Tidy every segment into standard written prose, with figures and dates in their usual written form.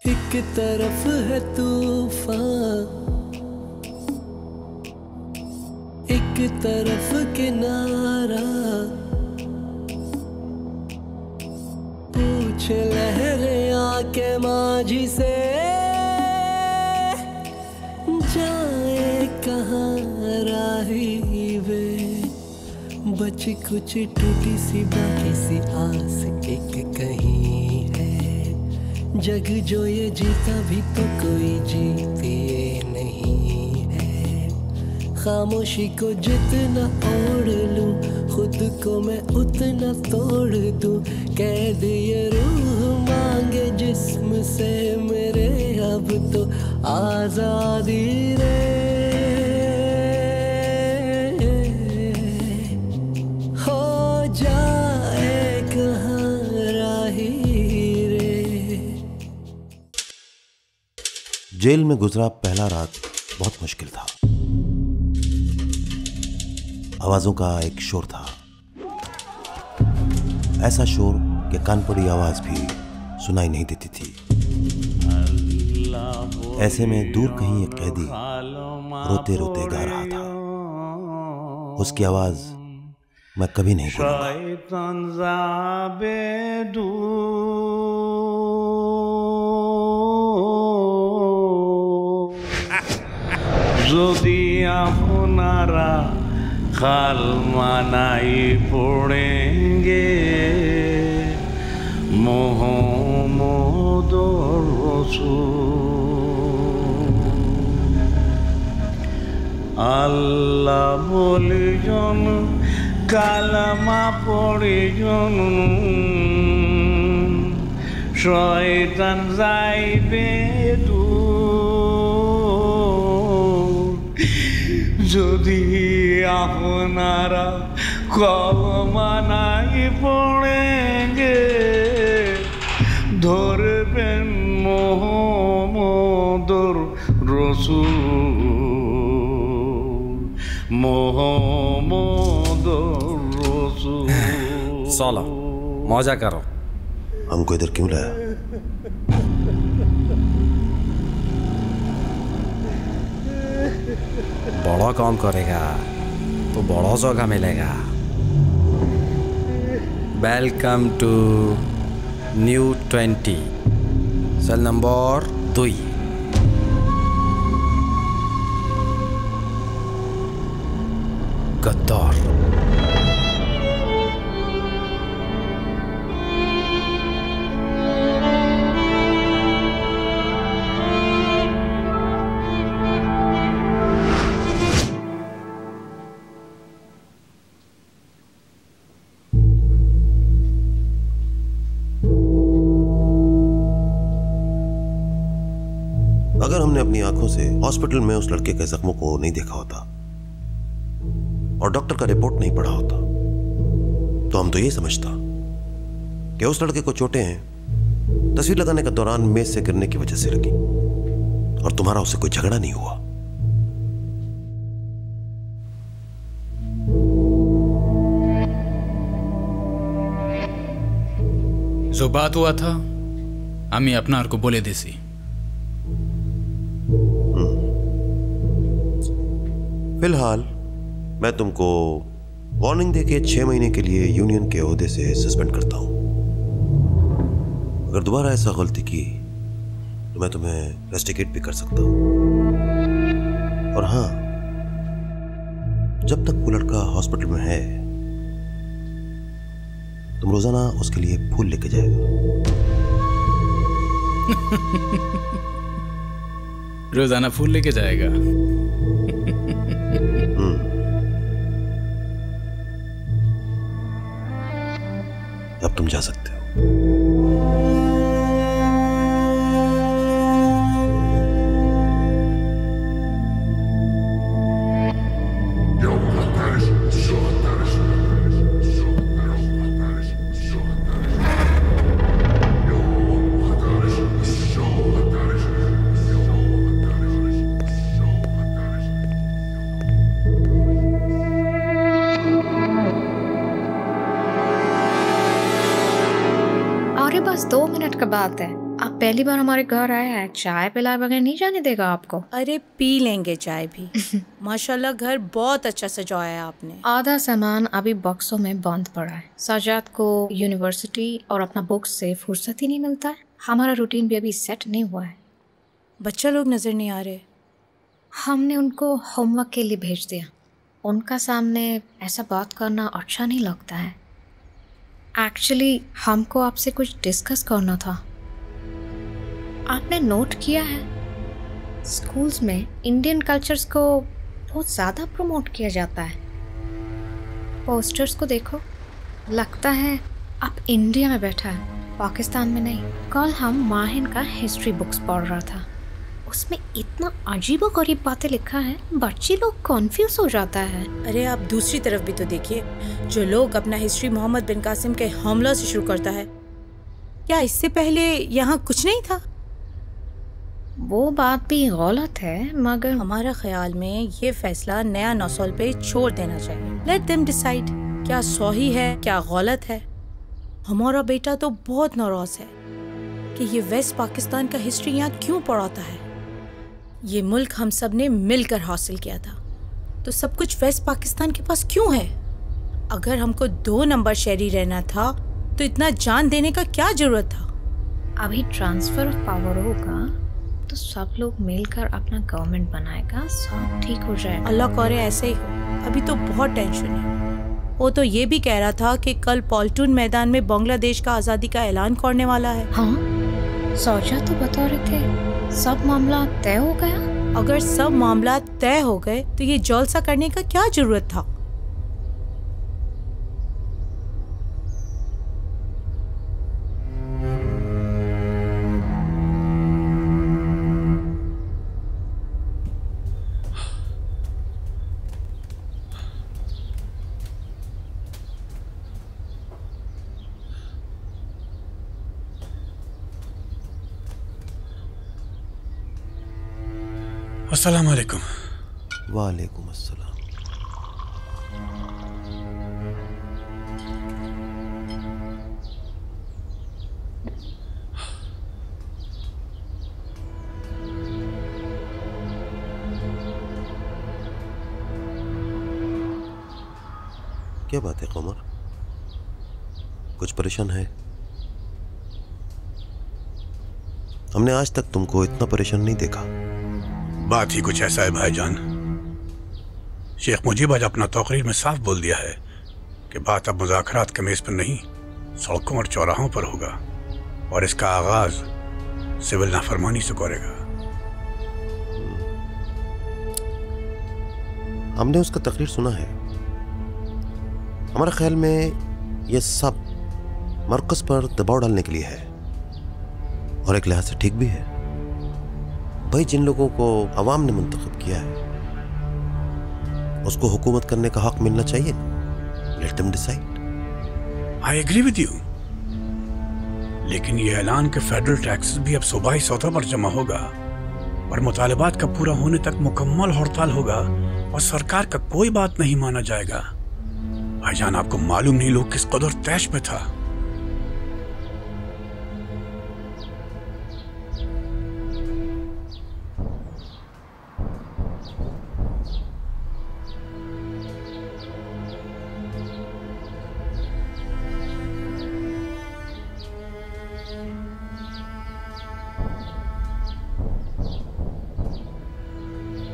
एक तरफ है तूफान, एक तरफ किनारा, पूछ लहरें आके माझी से, जाए कहाँ राही वे। बच कुछ टूटी सी बाकी सी आस एक कहीं है, जग जो ये जीता भी तो कोई जीती नहीं है। खामोशी को जितना ओढ़ लूं, खुद को मैं उतना तोड़ दूं। कैद ये रूह मांगे जिस्म से मेरे, अब तो आजादी रे। जेल में गुजरा पहला रात बहुत मुश्किल था। आवाजों का एक शोर था, ऐसा शोर कि कान पड़ी आवाज भी सुनाई नहीं देती थी। ऐसे में दूर कहीं एक कैदी रोते रोते गा रहा था। उसकी आवाज मैं कभी नहीं भूलूंगा। যদি আপনারা খালমানাই পড়েঙ্গে মুহাম্মদুর রাসূল, আল্লাহ বলিজন কালামা পড়িজন, শয়তান যাইবে যদি আপনারা কলমা নাই পড়েঙ্গে, ধরবেন মুহাম্মদুর রাসূল, মুহাম্মদুর রাসূল। चलो मजा करो। हमको इधर क्यों लाया? बड़ा काम करेगा तो बड़ा जगह मिलेगा। Welcome to new 20, cell number 2। गद्दार। अगर हमने अपनी आंखों से हॉस्पिटल में उस लड़के के जख्मों को नहीं देखा होता और डॉक्टर का रिपोर्ट नहीं पढ़ा होता, तो हम तो ये समझता कि उस लड़के को चोटें हैं तस्वीर लगाने के दौरान मेज से गिरने की वजह से लगी और तुम्हारा उससे कोई झगड़ा नहीं हुआ। जो बात हुआ था আমি আপনার को बोले देसी। फिलहाल मैं तुमको वार्निंग देके 6 महीने के लिए यूनियन के ओहदे से सस्पेंड करता हूं। अगर दोबारा ऐसा गलती की तो मैं तुम्हें रेस्टिकेट भी कर सकता हूं। और हां, जब तक वो लड़का हॉस्पिटल में है तुम रोजाना उसके लिए फूल लेके जाएगा। रोजाना फूल लेके जाएगा? अब तुम जा सकते हो। बस 2 मिनट का बात है, आप पहली बार हमारे घर आया है, चाय पिलाए बगैर नहीं जाने देगा आपको। अरे पी लेंगे चाय भी। माशाल्लाह घर बहुत अच्छा सजाया है आपने। आधा सामान अभी बॉक्सों में बंद पड़ा है। सजाद को यूनिवर्सिटी और अपना बुक्स से फुर्सत ही नहीं मिलता है। हमारा रूटीन भी अभी सेट नहीं हुआ है। बच्चा लोग नजर नहीं आ रहे। हमने उनको होमवर्क के लिए भेज दिया। उनका सामने ऐसा बात करना अच्छा नहीं लगता है। एक्चुअली हमको आपसे कुछ डिस्कस करना था। आपने नोट किया है स्कूल्स में इंडियन कल्चर्स को बहुत ज़्यादा प्रमोट किया जाता है। पोस्टर्स को देखो, लगता है आप इंडिया में बैठा है, पाकिस्तान में नहीं। कल हम माहिन का हिस्ट्री बुक्स पढ़ रहा था, उसमें इतना अजीब और गरीब बातें लिखा है, बच्चे लोग कॉन्फ्यूज हो जाता है। अरे आप दूसरी तरफ भी तो देखिए, जो लोग अपना हिस्ट्री मोहम्मद बिन कासिम के हमला से शुरू करता है, क्या इससे पहले यहाँ कुछ नहीं था? वो बात भी गलत है, मगर हमारा ख्याल में ये फैसला नया नस्ल पे छोड़ देना चाहिए। लेट देम डिसाइड क्या सही है क्या गलत है। हमारा बेटा तो बहुत नाराज है कि ये वेस्ट पाकिस्तान का हिस्ट्री यहाँ क्यों पढ़ाता है। ये मुल्क हम सब ने मिलकर हासिल किया था, तो सब कुछ वेस्ट पाकिस्तान के पास क्यों है? अगर हमको 2 नंबर शहरी रहना था तो इतना जान देने का क्या जरूरत था? अभी ट्रांसफर ऑफ पावर होगा तो सब लोग मिलकर अपना गवर्नमेंट बनाएगा, सब ठीक हो जाएगा। अल्लाह करे ऐसे ही हो। अभी तो बहुत टेंशन है। वो तो ये भी कह रहा था कि कल पॉल्टून मैदान में बांग्लादेश का आज़ादी का ऐलान करने वाला है। हाँ, सोचा तो बता रहे थे सब मामला तय हो गया। अगर सब मामला तय हो गए तो ये जलसा करने का क्या जरूरत था? अस्सलाम वालेकुम। वालेकुम अस्सलाम। क्या बात है कमर, कुछ परेशान है? हमने आज तक तुमको इतना परेशान नहीं देखा। बात ही कुछ ऐसा है भाईजान। शेख मुजीब आज अपना तकरीर में साफ बोल दिया है कि बात अब मुज़ाकरात के मेज पर नहीं, सड़कों और चौराहों पर होगा, और इसका आगाज सिविल नाफरमानी से करेगा। हमने उसका तकरीर सुना है। हमारे ख्याल में यह सब मरकज पर दबाव डालने के लिए है, और एक लिहाज से ठीक भी है। भाई, जिन लोगों को अवाम ने मुंतखब किया है उसको हुकूमत करने का हक मिलना चाहिए। Let them decide. I agree with you, लेकिन ये ऐलान के फेडरल टैक्सेस भी अब सूबाई सौदा पर जमा होगा, और मुतालबात का पूरा होने तक मुकम्मल हड़ताल होगा, और सरकार का कोई बात नहीं माना जाएगा। भाईजान, आपको मालूम नहीं लोग किस कदर तैश में था।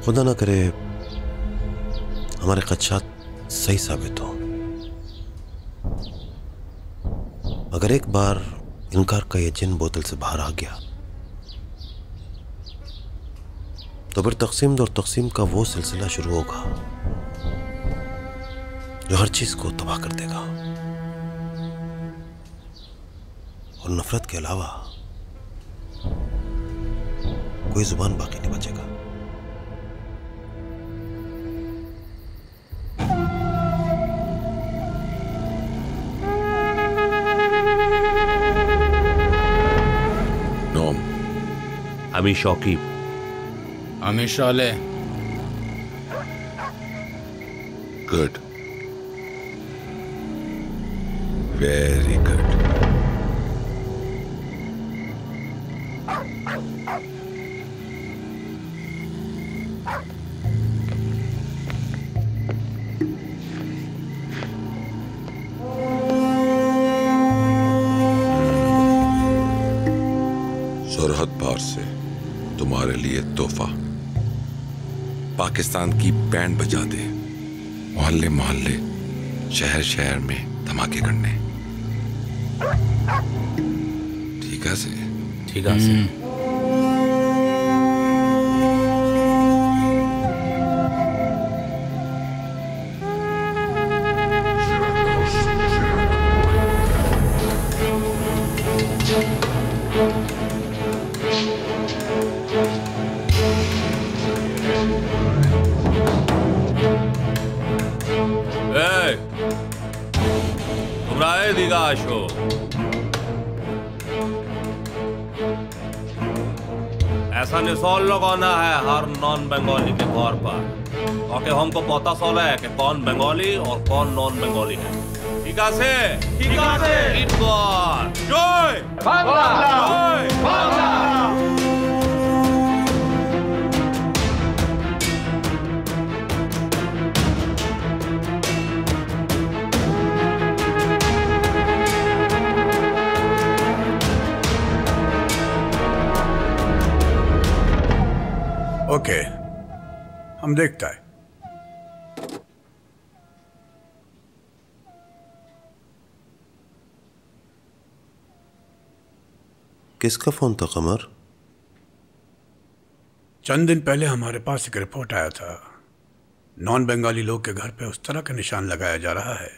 खुदा ना करे हमारे खदशात सही साबित हो। अगर एक बार इनकार का ये जिन बोतल से बाहर आ गया तो फिर तकसीम और तकसीम का वो सिलसिला शुरू होगा जो हर चीज को तबाह कर देगा, और नफरत के अलावा कोई जुबान बाकी नहीं बचेगा। আমি শকিব। আমি শালে। Good, very good. सरहद पार से तुम्हारे लिए तोहफा। पाकिस्तान की बैंड बजा दे, मोहल्ले मोहल्ले शहर शहर में धमाके करने। ठीक है से? ठीक है से। शो ऐसा निशोल लगाना है हर नॉन बंगाली के तौर पर, ताकि हमको पता चले कि कौन बंगाली और कौन नॉन बंगाली है। ठीक है? ठीक है। जय बांग्ला, जय बांग्ला। ओके, हम देखता है। किसका फोन था कमर? चंद दिन पहले हमारे पास एक रिपोर्ट आया था, नॉन बंगाली लोग के घर पे उस तरह का निशान लगाया जा रहा है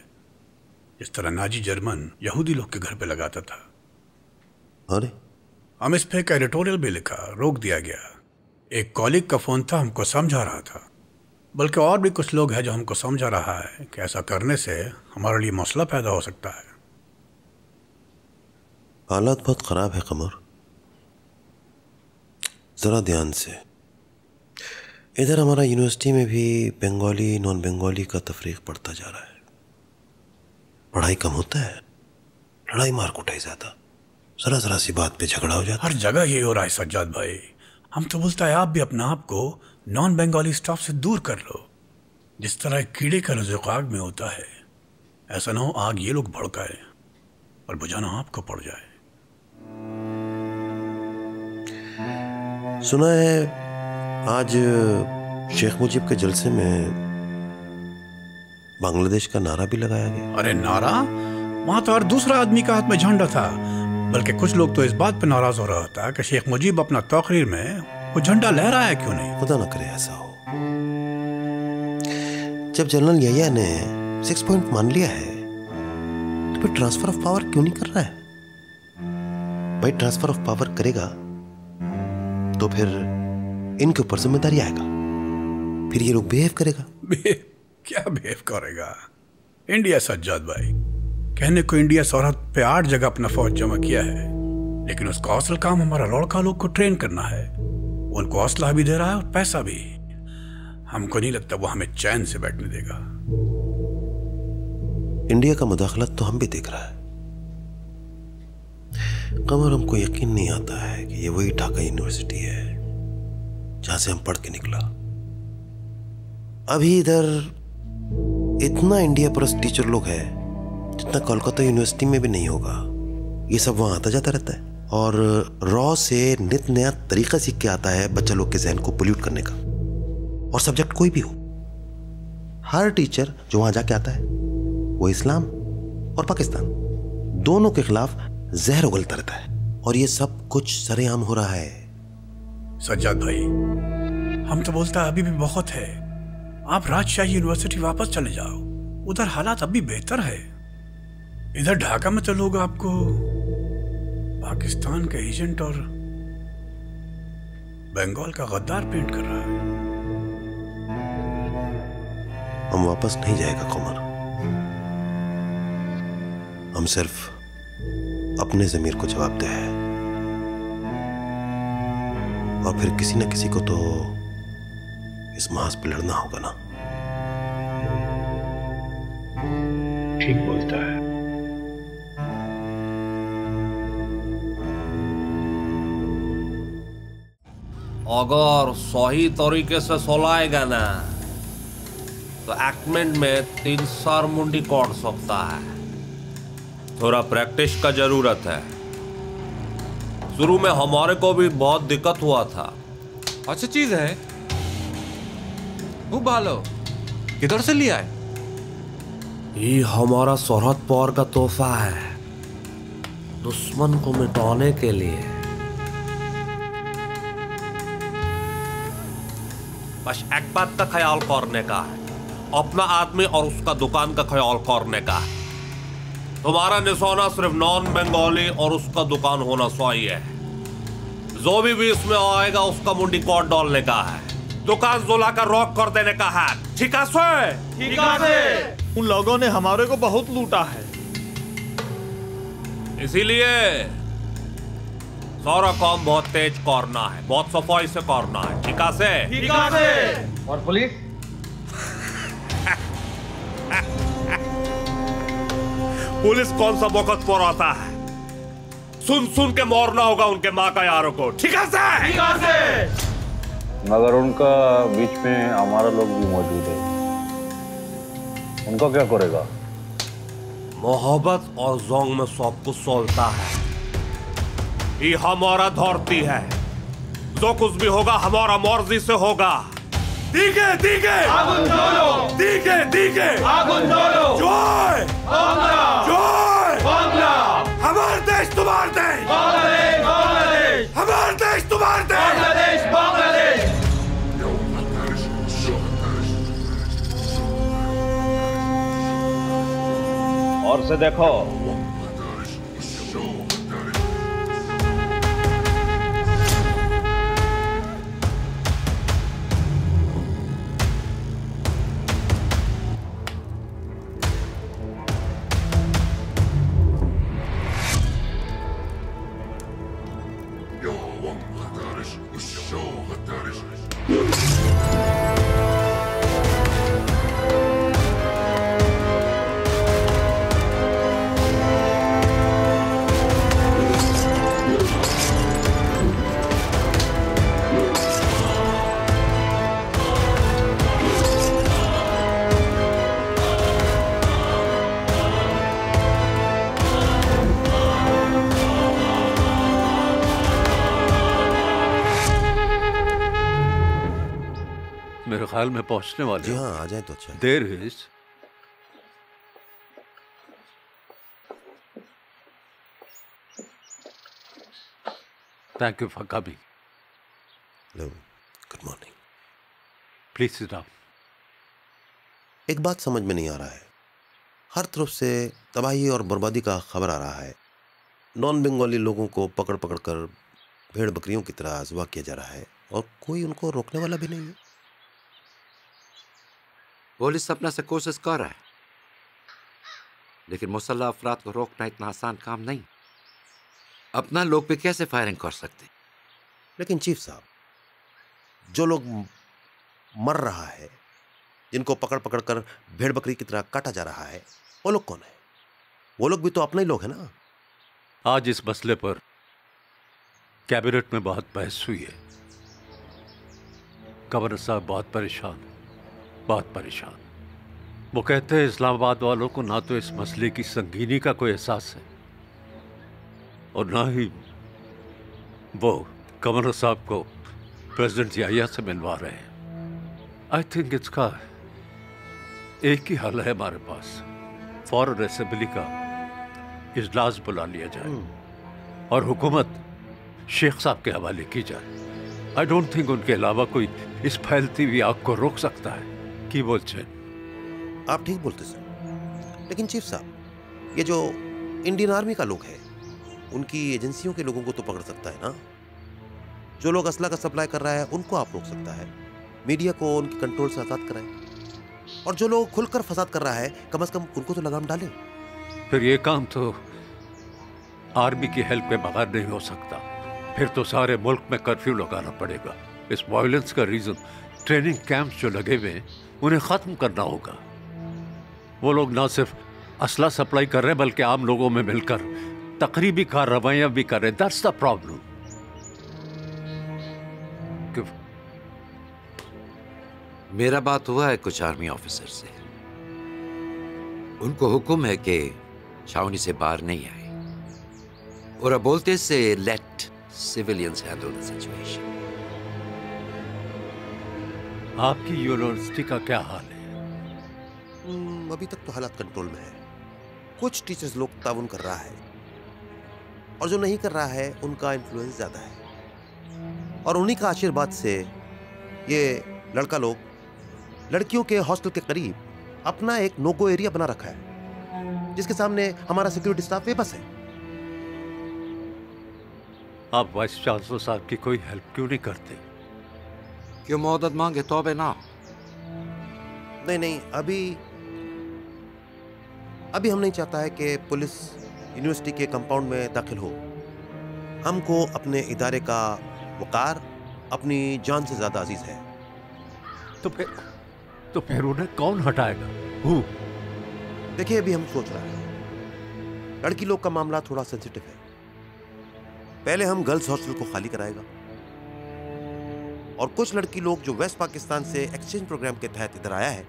जिस तरह नाजी जर्मन यहूदी लोग के घर पे लगाता था। अरे, हम इस पे एक एडिटोरियल भी लिखा, रोक दिया गया। एक कॉलीग का फोन था, हमको समझा रहा था, बल्कि और भी कुछ लोग हैं जो हमको समझा रहा है कि ऐसा करने से हमारे लिए मसला पैदा हो सकता है। हालात बहुत खराब है कमर, जरा ध्यान से। इधर हमारा यूनिवर्सिटी में भी बंगाली नॉन बंगाली का तफरीक बढ़ता जा रहा है। पढ़ाई कम होता है, लड़ाई मार कुटाई ज्यादा, जरा जरा सी बात पे झगड़ा हो जाता है। हर जगह ये हो रहा है सज्जाद भाई। हम तो बोलता है आप भी अपना आप को नॉन बंगाली स्टाफ से दूर कर लो। जिस तरह एक कीड़े का रज़्क़ आग में होता है, ऐसा ना हो आग ये लोग भड़काए और बुझाना आपको पड़ जाए। सुना है आज शेख मुजीब के जलसे में बांग्लादेश का नारा भी लगाया गया। अरे नारा? वहां तो हर दूसरा आदमी का हाथ में झंडा था, बल्कि कुछ लोग तो इस बात पे नाराज हो रहा था कि शेख मुजीब अपना तकरीर में वो झंडा लहराया क्यों नहीं। खुदा ना करे ऐसा हो। जब जनरल यहिया ने 6 पॉइंट मान लिया है तो फिर ट्रांसफर ऑफ पावर क्यों नहीं कर रहा है? भाई ट्रांसफर ऑफ पावर करेगा तो फिर इनके ऊपर जिम्मेदारी आएगा, फिर ये लोग बिहेव करेगा। क्या बिहेव करेगा? इंडिया सज्जाद भाई, कहने को इंडिया सरहद पे 8 जगह अपना फौज जमा किया है, लेकिन उसका असल काम हमारा लड़का लोग को ट्रेन करना है। उनको असला भी दे रहा है और पैसा भी। हमको नहीं लगता वो हमें चैन से बैठने देगा। इंडिया का मुदाखलत तो हम भी देख रहा है कमर। हमको यकीन नहीं आता है कि ये वही ढाका यूनिवर्सिटी है जहां से हम पढ़ के निकला। अभी इधर इतना इंडिया परस्त टीचर लोग हैं जितना कोलकाता यूनिवर्सिटी में भी नहीं होगा। ये सब वहां आता जाता रहता है और रॉ से नित नया तरीका सीख के आता है बच्चा लोग के जहन को पोल्यूट करने का। और सब्जेक्ट कोई भी हो, हर टीचर जो वहां जाके आता है वो इस्लाम और पाकिस्तान दोनों के खिलाफ जहर उगलता रहता है और ये सब कुछ सरेआम हो रहा है। सज्जाद भाई, हम तो बोलता है अभी भी बहुत है। आप राजशाही यूनिवर्सिटी वापस चले जाओ, उधर हालात अभी बेहतर है। इधर ढाका में तो लोग आपको पाकिस्तान का एजेंट और बंगाल का गद्दार पेंट कर रहा है। हम वापस नहीं जाएगा कमर। हम सिर्फ अपने ज़मीर को जवाब दे है और फिर किसी न किसी को तो इस महाज पे लड़ना होगा ना। ठीक बोलता है। अगर सही तरीके से सोलाएगा ना तो एक मिनट में 3 सर मुंडी काट सकता है। थोड़ा प्रैक्टिस का जरूरत है। शुरू में हमारे को भी बहुत दिक्कत हुआ था। अच्छा चीज है वो भालो किधर से लिया है? ये हमारा सरहद पार का तोहफा है, दुश्मन को मिटाने के लिए। बस एक बात का ख्याल करने का है, अपना आदमी और उसका दुकान का ख्याल करने का है। तुम्हारा निशाना सिर्फ नॉन बंगाली और उसका दुकान होना चाहिए। जो भी बीच में आएगा उसका मुंडी काट डालने का है, दुकान जोला का रॉक कर देने का है। ठीक है? ठीक है। उन लोगों ने हमारे को बहुत लूटा है, इसीलिए सारा काम बहुत तेज करना है, बहुत सफाई से करना है। ठीक है? ठीक है। और पुलिस? पुलिस कौन सा वक्त पर आता है? सुन सुन के मारना होगा उनके माँ का यारों को। ठीक है? मगर उनका बीच में हमारा लोग भी मौजूद है, उनका क्या करेगा? मोहब्बत और जोंग में सब कुछ सोलता है। ये हमारा धरती है, जो कुछ भी होगा हमारा मर्जी से होगा। ठीक है? ठीक है? ठीक है? ठीक है? जय जय हमारा देश तुम्हारा देश, हमारा देश तुम्हारा देश, बांग्लादेश। और से देखो, मेरे ख्याल में पहुंचने वाले। जी हाँ, आ जाए तो अच्छा। There is thank you for coming. Good morning. Please sit down. एक बात समझ में नहीं आ रहा है, हर तरफ से तबाही और बर्बादी का खबर आ रहा है। नॉन बंगाली लोगों को पकड़ पकड़ कर भेड़ बकरियों की तरह अज़वा किया जा रहा है और कोई उनको रोकने वाला भी नहीं है। पुलिस अपना से कोशिश कर रहा है, लेकिन मुसल्लह अफराद को रोकना इतना आसान काम नहीं। अपना लोग पे कैसे फायरिंग कर सकते? लेकिन चीफ साहब, जो लोग मर रहा है, जिनको पकड़ पकड़ कर भेड़ बकरी की तरह काटा जा रहा है, वो लोग कौन है? वो लोग भी तो अपने ही लोग हैं ना। आज इस मसले पर कैबिनेट में बहुत बहस हुई है। गवर्नर साहब बहुत परेशान। वो कहते हैं इस्लामाबाद वालों को ना तो इस मसले की संगीनी का कोई एहसास है और ना ही वो गवर्नर साहब को प्रेसिडेंट याहिया से मिलवा रहे हैं। आई थिंक इसका एक ही हल है हमारे पास, फॉरेन असेंबली का इजलास बुला लिया जाए और हुकूमत शेख साहब के हवाले की जाए। आई डोंट थिंक उनके अलावा कोई इस फैलती हुई आग को रोक सकता है। की बोलते आप ठीक बोलते सर, लेकिन चीफ साहब, ये जो इंडियन आर्मी का लोग है, उनकी एजेंसियों के लोगों को तो पकड़ सकता है ना। जो लोग असला का सप्लाई कर रहा है उनको आप रोक सकता है, मीडिया को उनके कंट्रोल से आजाद कराए, और जो लोग खुलकर फसाद कर रहा है कम से कम उनको तो लगाम डालें। फिर ये काम तो आर्मी की हेल्प के बगैर नहीं हो सकता। फिर तो सारे मुल्क में कर्फ्यू लगाना पड़ेगा। इस वायलेंस का रीजन ट्रेनिंग कैंप्स जो लगे हुए हैं उन्हें खत्म करना होगा। वो लोग ना सिर्फ असला सप्लाई कर रहे हैं बल्कि आम लोगों में मिलकर तकरीबी कार्रवाइयां भी कर रहे हैं। That's the problem. कि मेरा बात हुआ है कुछ आर्मी ऑफिसर से। उनको हुक्म है कि छावनी से बाहर नहीं आए, और अब बोलते से let civilians handle the situation. आपकी यूनिवर्सिटी का क्या हाल है? अभी तक तो हालात कंट्रोल में है। कुछ टीचर्स लोग ताउन कर रहा है, और जो नहीं कर रहा है उनका इन्फ्लुएंस ज्यादा है, और उन्हीं का आशीर्वाद से ये लड़का लोग लड़कियों के हॉस्टल के करीब अपना एक नो-गो एरिया बना रखा है, जिसके सामने हमारा सिक्योरिटी स्टाफ बेबस है। आप वाइस चांसलर साहब की कोई हेल्प क्यों नहीं करते? क्यों मदद मांगे तो अब ना? नहीं, अभी हम नहीं चाहता है कि पुलिस यूनिवर्सिटी के कंपाउंड में दाखिल हो। हमको अपने इदारे का वकार अपनी जान से ज्यादा अजीज है। तो फिर उन्हें कौन हटाएगा? देखिए, अभी हम सोच रहे हैं, लड़की लोग का मामला थोड़ा सेंसिटिव है। पहले हम गर्ल्स हॉस्टल को खाली कराएगा, और कुछ लड़की लोग जो वेस्ट पाकिस्तान से एक्सचेंज प्रोग्राम के तहत इधर आया है,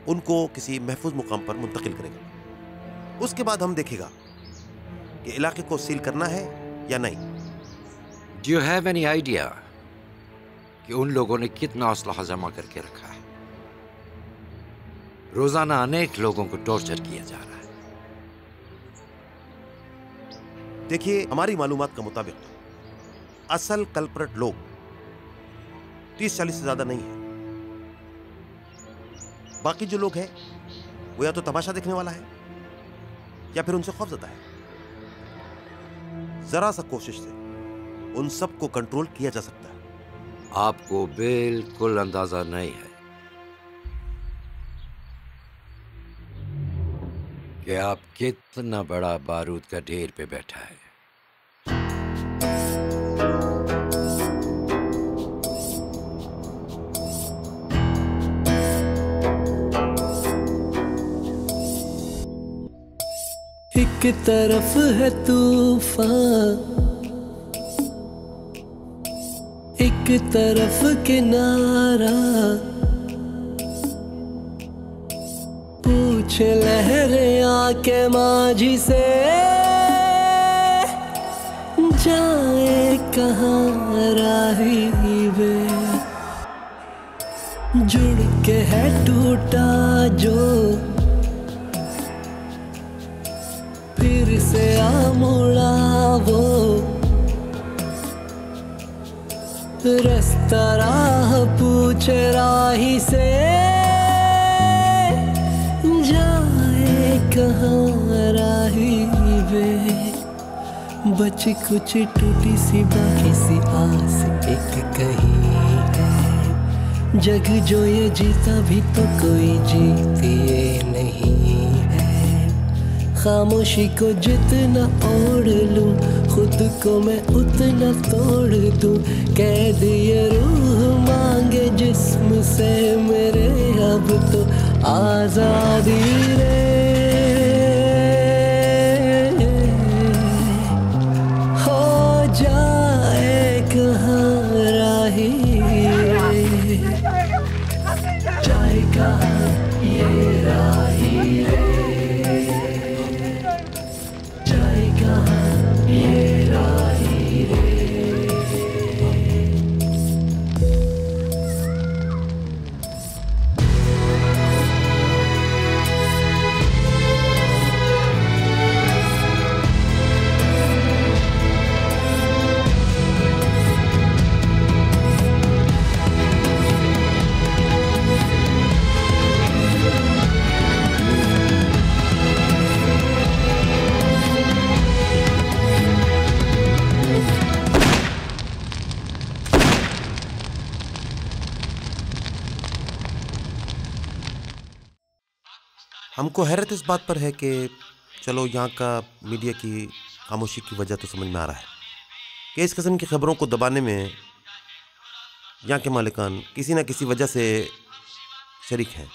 उनको किसी महफूज मुकाम पर मुंतकिल करेगा। उसके बाद हम देखेगा कि इलाके को सील करना है या नहीं। Do you have any idea कि उन लोगों ने कितना असलहा जमा करके रखा है? रोजाना अनेक लोगों को टॉर्चर किया जा रहा है। देखिए, हमारी मालूमात के मुताबिक असल कल्प्रेट लोग 30-40 से ज्यादा नहीं है। बाकी जो लोग हैं वो या तो तमाशा देखने वाला है या फिर उनसे खौफजदा है। जरा सा कोशिश से उन सबको कंट्रोल किया जा सकता है। आपको बिल्कुल अंदाजा नहीं है कि आप कितना बड़ा बारूद का ढेर पे बैठा है। एक तरफ है तूफान, एक तरफ किनारा, पूछ लहरें आके माझी से, जाए कहाँ राही वे। जुड़ के है टूटा जो फिर से आ मुड़ा वो, रास्ता राह पूछ राही से, जाए कहाँ राही वे। बची कुछ टूटी सी बाकी सी आस एक कहीं है, जग जो ये जीता भी तो कोई जीतिए नहीं है। खामोशी को जितना ओढ़ लूं, खुद को मैं उतना तोड़ दूं। कैद ये रूह मांगे जिस्म से मेरे, अब तो आजादी रे। हो जाए कहाँ राही रे, जाए कहाँ ये राही रे, जाए कहाँ ये राही रे। हमको हैरत इस बात पर है कि चलो यहाँ का मीडिया की खामोशी की वजह तो समझ में आ रहा है कि इस किस्म की खबरों को दबाने में यहाँ के मालिकान किसी न किसी वजह से शरीक हैं।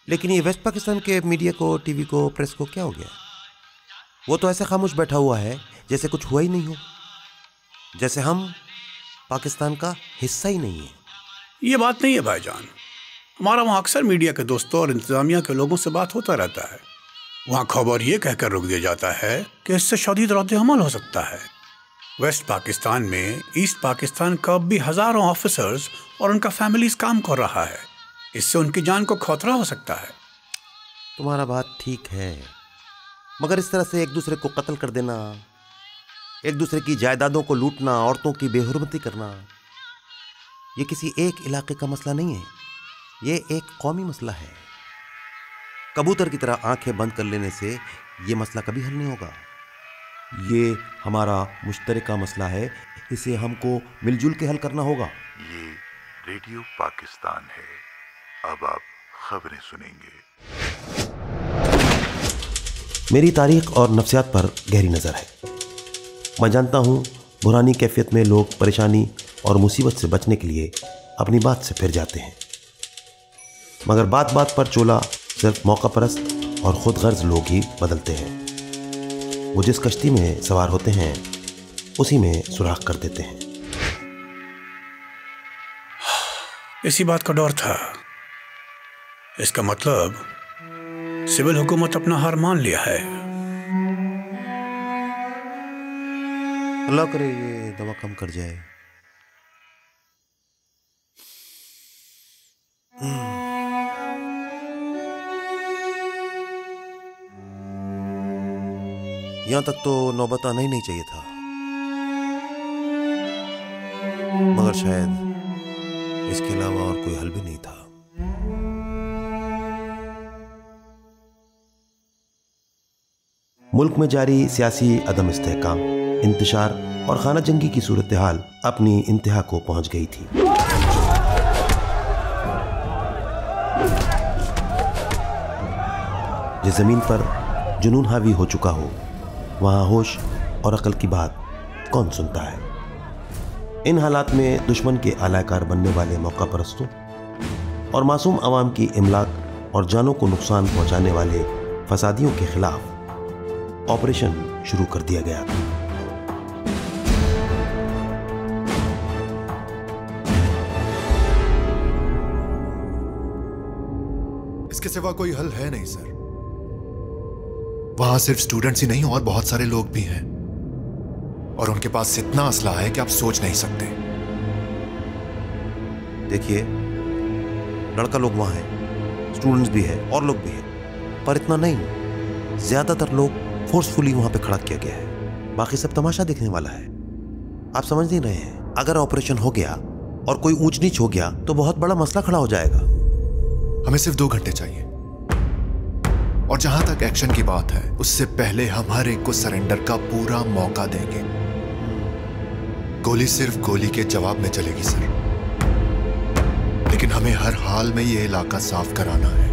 लेकिन ये वेस्ट पाकिस्तान के मीडिया को, टीवी को, प्रेस को क्या हो गया? वो तो ऐसे खामोश बैठा हुआ है जैसे कुछ हुआ ही नहीं हो, जैसे हम पाकिस्तान का हिस्सा ही नहीं है। ये बात नहीं है भाईजान। हमारा वहाँ अक्सर मीडिया के दोस्तों और इंतजामिया के लोगों से बात होता रहता है। वहाँ खबर ये कहकर रोक दिया जाता है कि इससे शदीद रद्द-ए-अमल हो सकता है। वेस्ट पाकिस्तान में ईस्ट पाकिस्तान का भी हजारों ऑफिसर्स और उनका फैमिलीज काम कर रहा है। इससे उनकी जान को खतरा हो सकता है। तुम्हारा बात ठीक है, मगर इस तरह से एक दूसरे को कत्ल कर देना, एक दूसरे की जायदादों को लूटना, औरतों की बेहुरमती करना, ये किसी एक इलाके का मसला नहीं है, ये एक कौमी मसला है। कबूतर की तरह आंखें बंद कर लेने से ये मसला कभी हल नहीं होगा। ये हमारा मुश्तरका मसला है, इसे हमको मिलजुल के हल करना होगा। ये रेडियो पाकिस्तान है, अब आप खबरें सुनेंगे। मेरी तारीख और नफ्सियात पर गहरी नज़र है। मैं जानता हूँ बुरानी कैफियत में लोग परेशानी और मुसीबत से बचने के लिए अपनी बात से फिर जाते हैं, मगर बात बात पर चोला सिर्फ मौका परस्त और खुद गर्ज लोग ही बदलते हैं। वो जिस कश्ती में सवार होते हैं उसी में सुराख कर देते हैं। इसी बात का डर था। इसका मतलब सिविल हुकूमत अपना हार मान लिया है। अल्लाह करे ये दवा कम कर जाए। यहां तक तो नौबत आना ही नहीं चाहिए था, मगर शायद इसके अलावा और कोई हल भी नहीं था। मुल्क में जारी सियासी अदम इस्तेहकाम, इंतशार और खाना जंगी की सूरत हाल अपनी इंतहा को पहुंच गई थी। जिस जमीन पर जुनून हावी हो चुका हो, वहां होश और अकल की बात कौन सुनता है। इन हालात में दुश्मन के आलाकार बनने वाले मौका परस्तों और मासूम अवाम की इमलाक और जानों को नुकसान पहुंचाने वाले फसादियों के खिलाफ ऑपरेशन शुरू कर दिया गया था। इसके सिवा कोई हल है नहीं सर। वहां सिर्फ स्टूडेंट्स ही नहीं और बहुत सारे लोग भी हैं, और उनके पास इतना असला है कि आप सोच नहीं सकते। देखिए, लड़का लोग वहां है, स्टूडेंट्स भी है और लोग भी है, पर इतना नहीं। ज्यादातर लोग फोर्सफुली वहां पे खड़ा किया गया है, बाकी सब तमाशा देखने वाला है। आप समझ नहीं रहे हैं, अगर ऑपरेशन हो गया और कोई ऊंच नीच हो गया तो बहुत बड़ा मसला खड़ा हो जाएगा। हमें सिर्फ 2 घंटे चाहिए, और जहां तक एक्शन की बात है, उससे पहले हम हर एक को सरेंडर का पूरा मौका देंगे। गोली सिर्फ गोली के जवाब में चलेगी सर, लेकिन हमें हर हाल में ये इलाका साफ कराना है।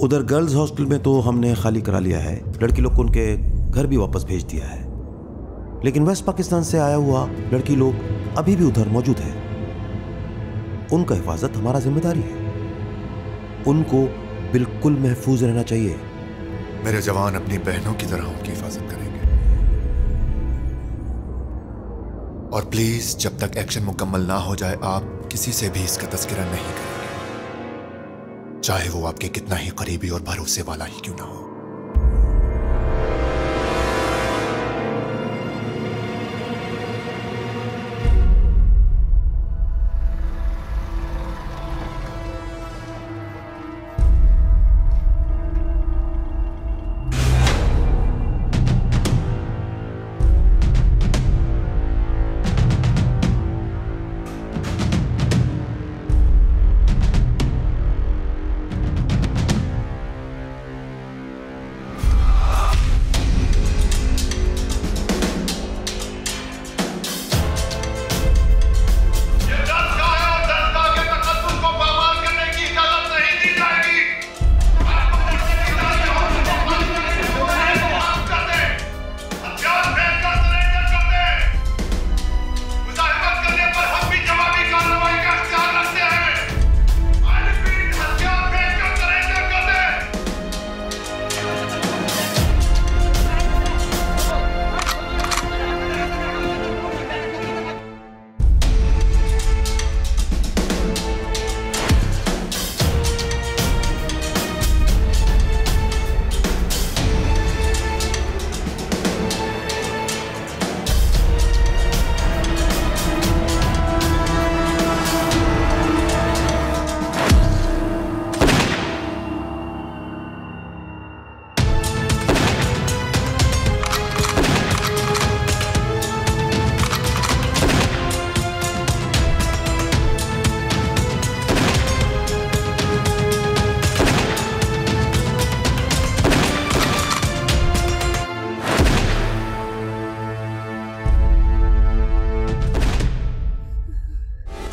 उधर गर्ल्स हॉस्टल में तो हमने खाली करा लिया है, लड़की लोग को उनके घर भी वापस भेज दिया है, लेकिन वेस्ट पाकिस्तान से आया हुआ लड़की लोग अभी भी उधर मौजूद है। उनका हिफाजत हमारा जिम्मेदारी है, उनको बिल्कुल महफूज रहना चाहिए। मेरे जवान अपनी बहनों की तरह उनकी हिफाजत करेंगे, और प्लीज जब तक एक्शन मुकम्मल ना हो जाए, आप किसी से भी इसका तज़किरा नहीं करेंगे, चाहे वो आपके कितना ही करीबी और भरोसे वाला ही क्यों ना हो।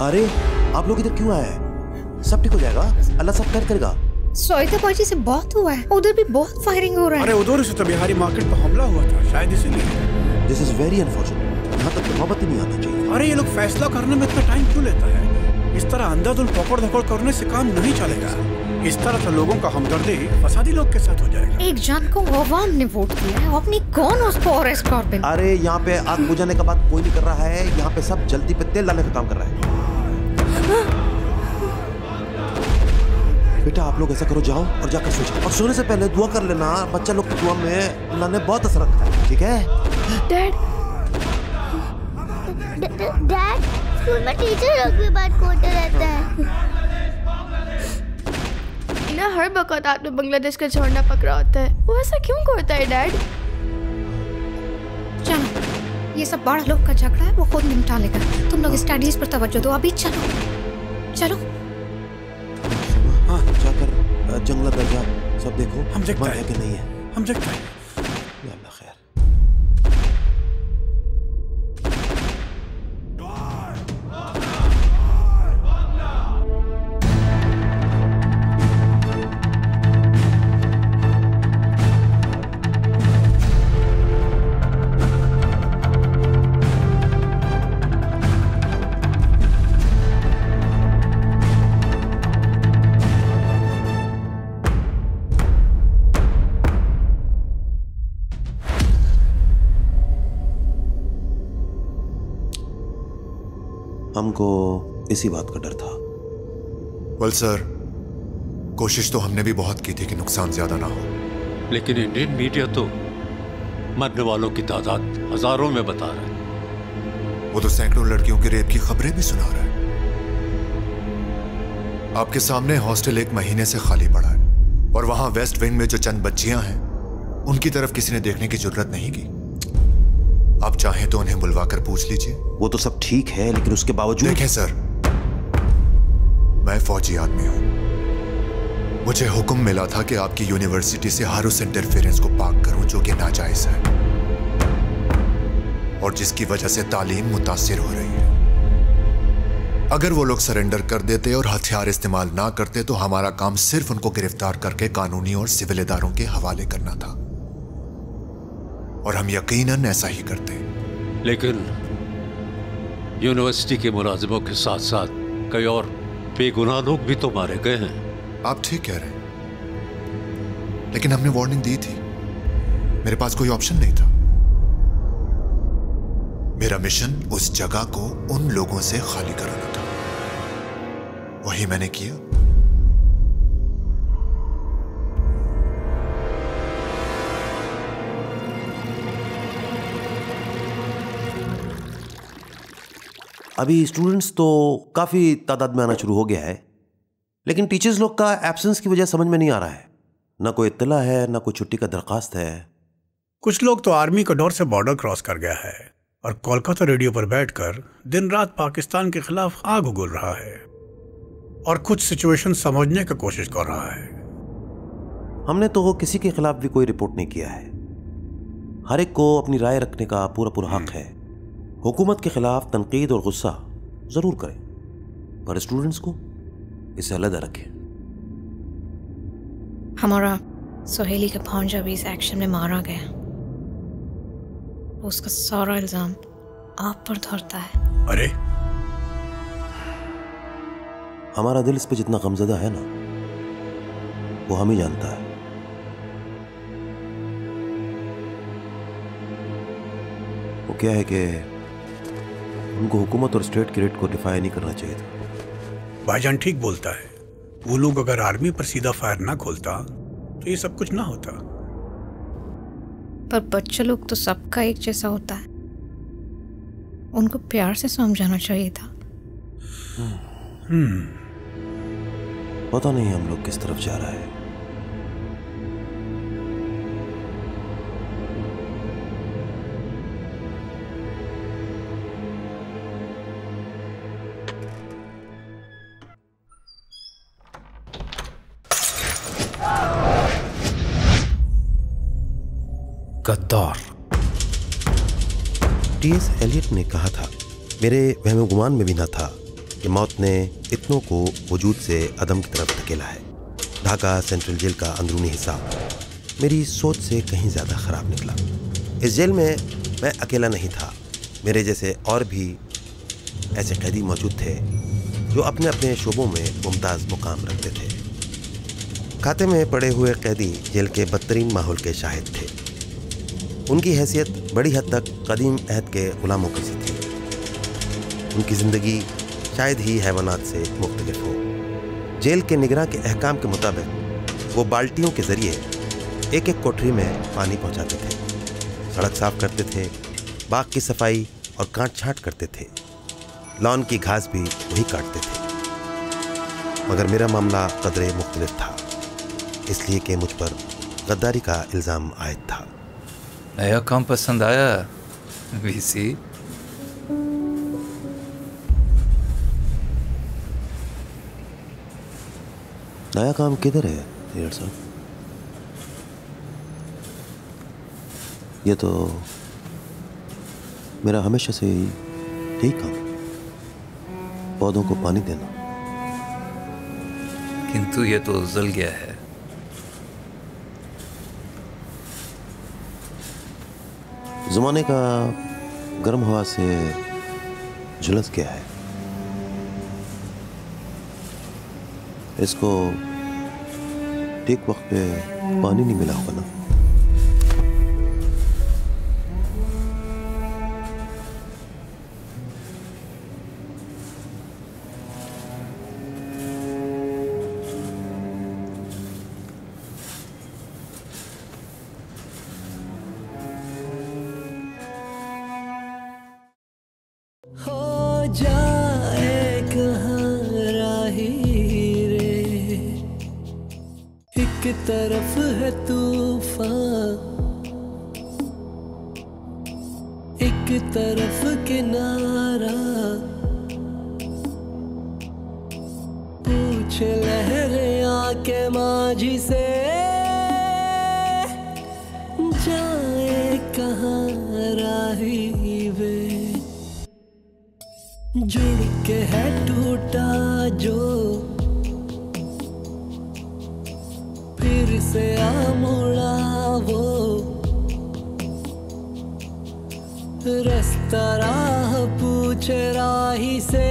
अरे आप लोग इधर क्यों आए हैं? सब ठीक हो जाएगा, अल्लाह सब खैर करेगा। सौदाबाजी से बहुत हुआ है, उधर भी बहुत फायरिंग हो रहा है। अरे उधर से तो बिहारी मार्केट पर हमला हुआ था, शायद इसीलिए। दिस इज वेरी अनफॉर्चुनेट, यहाँ तक नौबत ही नहीं आना चाहिए। अरे ये लोग फैसला करने में इतना टाइम क्यों लेता है? इस तरह अंधाधुंध पकड़ धकड़ करने से काम नहीं चलेगा। इस तरह तो लोगों का हमदर्दी फसादी लोग के साथ हो जाएगा। एक जान को अवाम ने वोट दिया है, अपनी कौन उसको अरेस्ट कर दे। अरे यहाँ पे आग बुझाने का बात कोई नहीं कर रहा है, यहाँ पे सब जल्दी पे तेल डालने का काम कर रहा है। बेटा आप लोग ऐसा करो, जाओ और जाकर सो जाओ और सोने से पहले दुआ कर लेना। बच्चा लोग की दुआ में अल्लाह ने बहुत असर रखा है, ठीक है? डैड स्कूल में टीचर लोग भी बात करते रहते हैं। इन्हें हर वक्त आपने बांग्लादेश का झंडा पकड़ा होता है, वो ऐसा क्यों करता है डैड? चलो ये सब बड़ा लोग का झगड़ा है, वो खुद निपटा लेगा। तुम लोग स्टडीज पर तवज्जो दो अभी। चलो चलो हाँ जाकर जंगला पर जा, सब देखो हम देखते हैं कि नहीं है। हम देखते हैं। या अल्लाह खैर। हमको इसी बात का डर था। वेल सर, कोशिश तो हमने भी बहुत की थी कि नुकसान ज्यादा ना हो, लेकिन इंडियन मीडिया तो मरने वालों की तादाद हजारों में बता रहा है। वो तो सैकड़ों लड़कियों की रेप की खबरें भी सुना रहा है। आपके सामने हॉस्टल 1 महीने से खाली पड़ा है और वहां वेस्ट विंग में जो चंद बच्चियां हैं उनकी तरफ किसी ने देखने की जरूरत नहीं की। आप चाहें तो उन्हें बुलवाकर पूछ लीजिए। वो तो सब ठीक है, लेकिन उसके बावजूद। देखें सर, मैं फौजी आदमी हूं। मुझे हुक्म मिला था कि आपकी यूनिवर्सिटी से हर उस इंटरफेरेंस को पाक करूं जो कि नाजायज है और जिसकी वजह से तालीम मुतासिर हो रही है। अगर वो लोग सरेंडर कर देते और हथियार इस्तेमाल ना करते तो हमारा काम सिर्फ उनको गिरफ्तार करके कानूनी और सिविल इदारों के हवाले करना था, और हम यकीनन ऐसा ही करते। लेकिन यूनिवर्सिटी के मुलाजिमों के साथ साथ कई और बेगुनाह लोग भी तो मारे गए हैं। आप ठीक कह रहे हैं, लेकिन हमने वार्निंग दी थी। मेरे पास कोई ऑप्शन नहीं था। मेरा मिशन उस जगह को उन लोगों से खाली कराना था, वही मैंने किया। अभी स्टूडेंट्स तो काफी तादाद में आना शुरू हो गया है, लेकिन टीचर्स लोग का एब्सेंस की वजह समझ में नहीं आ रहा है। ना कोई इत्तला है, ना कोई छुट्टी का दरखास्त है। कुछ लोग तो आर्मी का डोर से बॉर्डर क्रॉस कर गया है और कोलकाता रेडियो पर बैठकर दिन रात पाकिस्तान के खिलाफ आग उगल रहा है और कुछ सिचुएशन समझने की कोशिश कर रहा है। हमने तो किसी के खिलाफ भी कोई रिपोर्ट नहीं किया है। हर एक को अपनी राय रखने का पूरा हक है। हुकूमत के खिलाफ तनकीद और गुस्सा जरूर करें, पर स्टूडेंट्स को इससे अलग रखें। हमारा सोहेली का भांजा भी इस एक्शन में मारा गया, उसका सारा इल्जाम आप पर धरता है। अरे हमारा दिल इस पे जितना गमज़दा है ना, वो हम ही जानता है। वो क्या है कि उनको हुकूमत और स्टेट की रेट को डिफाई नहीं करना चाहिए था। भाईजान ठीक बोलता है। वो लोग अगर आर्मी पर सीधा फायर ना खोलता तो ये सब कुछ ना होता। पर बच्चे लोग तो सबका एक जैसा होता है, उनको प्यार से समझाना चाहिए था। पता नहीं हम लोग किस तरफ जा रहा है। गद्दार। टी.एस. एलियट ने कहा था, मेरे वहम गुमान में भी ना था कि मौत ने इतनों को वजूद से अदम की तरफ धकेला है। ढाका सेंट्रल जेल का अंदरूनी हिस्सा मेरी सोच से कहीं ज़्यादा ख़राब निकला। इस जेल में मैं अकेला नहीं था, मेरे जैसे और भी ऐसे कैदी मौजूद थे जो अपने अपने शोबों में मुमताज़ मुकाम रखते थे। खाते में पड़े हुए कैदी जेल के बदतरीन माहौल के शाहिद थे। उनकी हैसियत बड़ी हद तक कदीम अहद के ग़ुलामों की सी थी। उनकी ज़िंदगी शायद ही हैवानात से मुख्तलिफ हो। जेल के निगरां के अहकाम के मुताबिक वो बाल्टियों के ज़रिए एक एक कोठरी में पानी पहुंचाते थे, सड़क साफ करते थे, बाग की सफाई और काट छांट करते थे, लॉन की घास भी वही काटते थे। मगर मेरा मामला कदरे मुख्तलिफ था, इसलिए कि मुझ पर गद्दारी का इल्ज़ाम आयद था। नया काम पसंद आया वीसी? नया काम किधर है हीर साहब? ये तो मेरा हमेशा से यही काम, पौधों को पानी देना। किंतु ये तो जल गया है। ज़माने का गर्म हवा से झुलस गया है। इसको ठीक वक्त पे पानी नहीं मिला होगा ना। हो जाए कहाँ राही रे, एक तरफ है तूफान, एक तरफ किनारा, पूछ लहरें आके माझी से, जाए कहाँ राही वे, जुड़ के है टूटा जो फिर से आ मुड़ा वो, रास्ता राह पूछे राही से,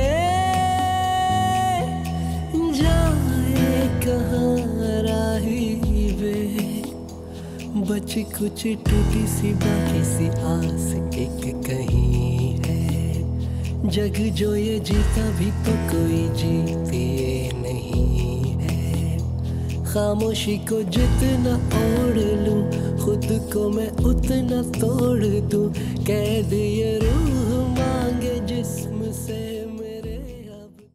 जाए कहाँ राही वे, बची कुछ टूटी सी बाकी सी आस एक कहीं है, जग जो ये जीता भी तो कोई जीती नहीं है, खामोशी को जितना ओढ़ लूं खुद को मैं उतना तोड़ दूं, कैद ये रूह मांगे जिस्म से।